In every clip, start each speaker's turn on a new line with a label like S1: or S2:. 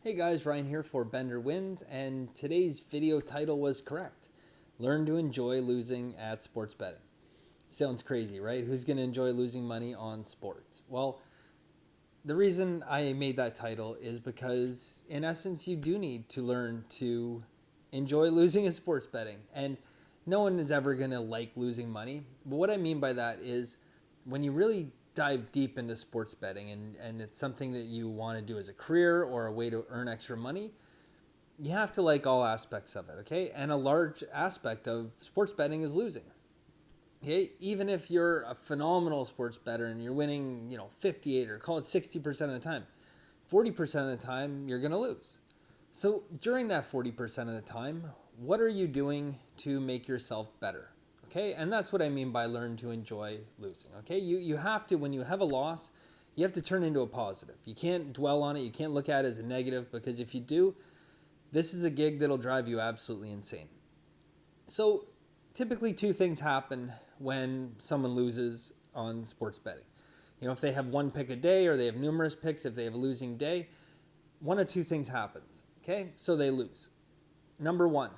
S1: Hey guys, Ryan here for Bender Wins, and today's video title was correct. Learn to enjoy losing at sports betting. Sounds crazy, right? Who's going to enjoy losing money on sports? Well, the reason I made that title is because, in essence, you do need to learn to enjoy losing at sports betting. And no one is ever going to like losing money. But what I mean by that is when you really dive deep into sports betting and it's something that you want to do as a career or a way to earn extra money, you have to like all aspects of it, okay? And a large aspect of sports betting is losing. Okay, even if you're a phenomenal sports bettor and you're winning, 58 or call it 60% of the time, 40% of the time you're going to lose. So during that 40% of the time, what are you doing to make yourself better? Okay, and that's what I mean by learn to enjoy losing. Okay, you have to, when you have a loss, you have to turn into a positive. You can't dwell on it. You can't look at it as a negative, because if you do, this is a gig that'll drive you absolutely insane. So typically two things happen when someone loses on sports betting. If they have one pick a day or they have numerous picks, if they have a losing day, one of two things happens. Okay, so they lose. Number one,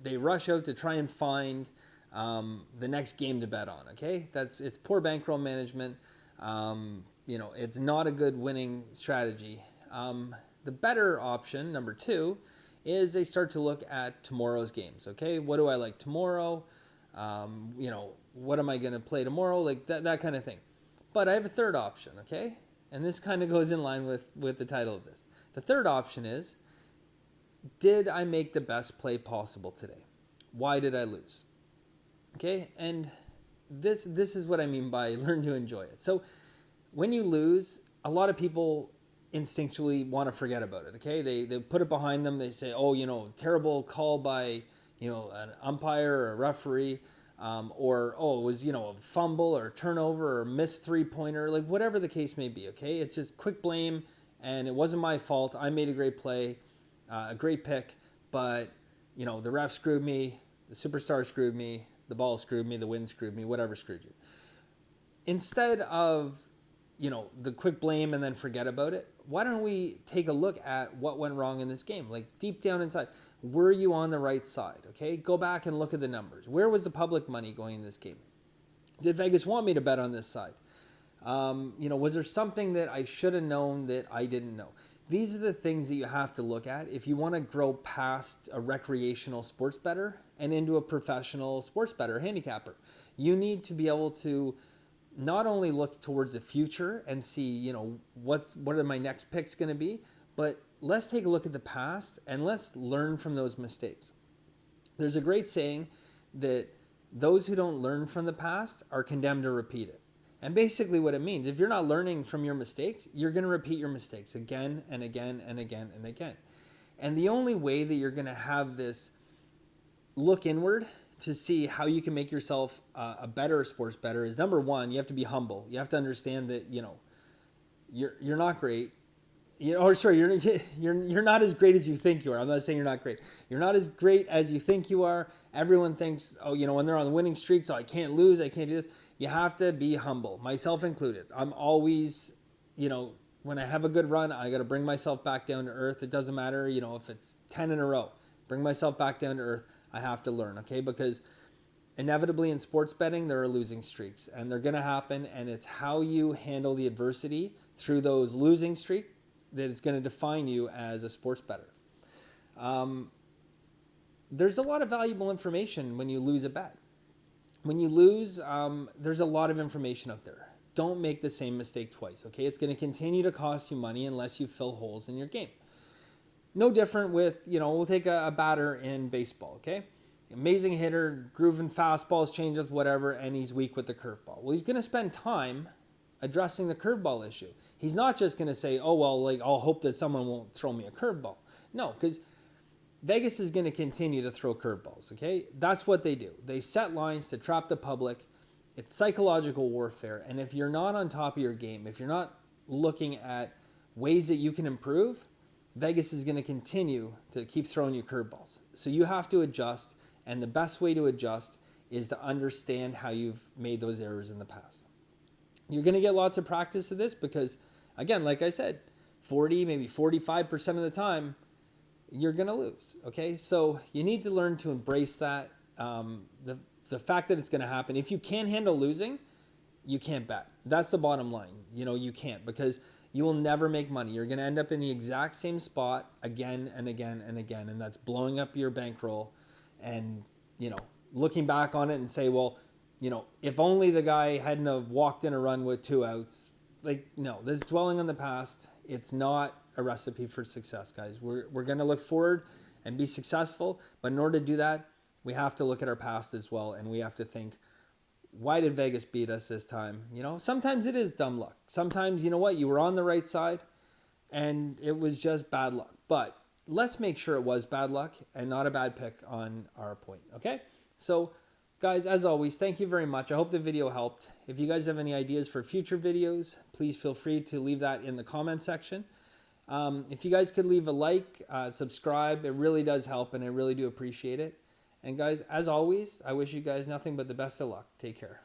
S1: they rush out to try and find the next game to bet on. Okay, it's poor bankroll management. It's not a good winning strategy. The better option, number two, is they start to look at tomorrow's games. Okay, what do I like tomorrow? What am I going to play tomorrow? Like that kind of thing. But I have a third option. Okay, and this kind of goes in line with the title of this. The third option is, did I make the best play possible today? Why did I lose? Okay, and this is what I mean by learn to enjoy it. So when you lose, a lot of people instinctually want to forget about it. Okay, they put it behind them. They say, oh, terrible call by an umpire or a referee, or it was a fumble or turnover or missed 3-pointer, like whatever the case may be. Okay, it's just quick blame, and it wasn't my fault. I made a great play, a great pick, but the ref screwed me, the superstar screwed me, the ball screwed me, the wind screwed me, whatever screwed you. Instead of the quick blame and then forget about it, why don't we take a look at what went wrong in this game? Like deep down inside, were you on the right side? Okay, go back and look at the numbers. Where was the public money going in this game? Did Vegas want me to bet on this side? Was there something that I should have known that I didn't know? These are the things that you have to look at if you want to grow past a recreational sports bettor and into a professional sports bettor, handicapper. You need to be able to not only look towards the future and see, what are my next picks going to be, but let's take a look at the past and let's learn from those mistakes. There's a great saying that those who don't learn from the past are condemned to repeat it. And basically what it means, if you're not learning from your mistakes, you're going to repeat your mistakes again and again and again and again. And the only way that you're going to have this look inward to see how you can make yourself a better sports bettor is, number one, you have to be humble. You have to understand that, you're not great. You're not as great as you think you are. I'm not saying you're not great. You're not as great as you think you are. Everyone thinks, when they're on the winning streak, so I can't lose, I can't do this. You have to be humble, myself included. I'm always, when I have a good run, I got to bring myself back down to earth. It doesn't matter, if it's 10 in a row. Bring myself back down to earth. I have to learn, okay? Because inevitably in sports betting, there are losing streaks, and they're going to happen, and it's how you handle the adversity through those losing streaks that is going to define you as a sports bettor. There's a lot of valuable information when you lose a bet. When you lose, there's a lot of information out there. Don't make the same mistake twice, okay? It's going to continue to cost you money unless you fill holes in your game. No different with, we'll take a batter in baseball, okay? Amazing hitter, grooving fastballs, changeups, whatever, and he's weak with the curveball. Well, he's going to spend time addressing the curveball issue. He's not just going to say, I'll hope that someone won't throw me a curveball. No, because Vegas is going to continue to throw curveballs, okay? That's what they do. They set lines to trap the public. It's psychological warfare. And if you're not on top of your game, if you're not looking at ways that you can improve, Vegas is going to continue to keep throwing you curveballs. So you have to adjust, and the best way to adjust is to understand how you've made those errors in the past. You're going to get lots of practice of this because, again, like I said, 40, maybe 45% of the time, you're going to lose. Okay. So you need to learn to embrace that. The fact that it's going to happen. If you can't handle losing, you can't bet. That's the bottom line. You can't, because you will never make money. You're going to end up in the exact same spot again and again and again. And that's blowing up your bankroll and, looking back on it and say, well, if only the guy hadn't have walked in a run with 2 outs. Like, no, this dwelling on the past, it's not a recipe for success, guys. We're going to look forward and be successful. But in order to do that, we have to look at our past as well. And we have to think, why did Vegas beat us this time? Sometimes it is dumb luck. Sometimes, you were on the right side and it was just bad luck. But let's make sure it was bad luck and not a bad pick on our point. Okay? So, guys, as always, thank you very much. I hope the video helped. If you guys have any ideas for future videos, please feel free to leave that in the comment section. If you guys could leave a like, subscribe, it really does help, and I really do appreciate it. And guys, as always, I wish you guys nothing but the best of luck. Take care.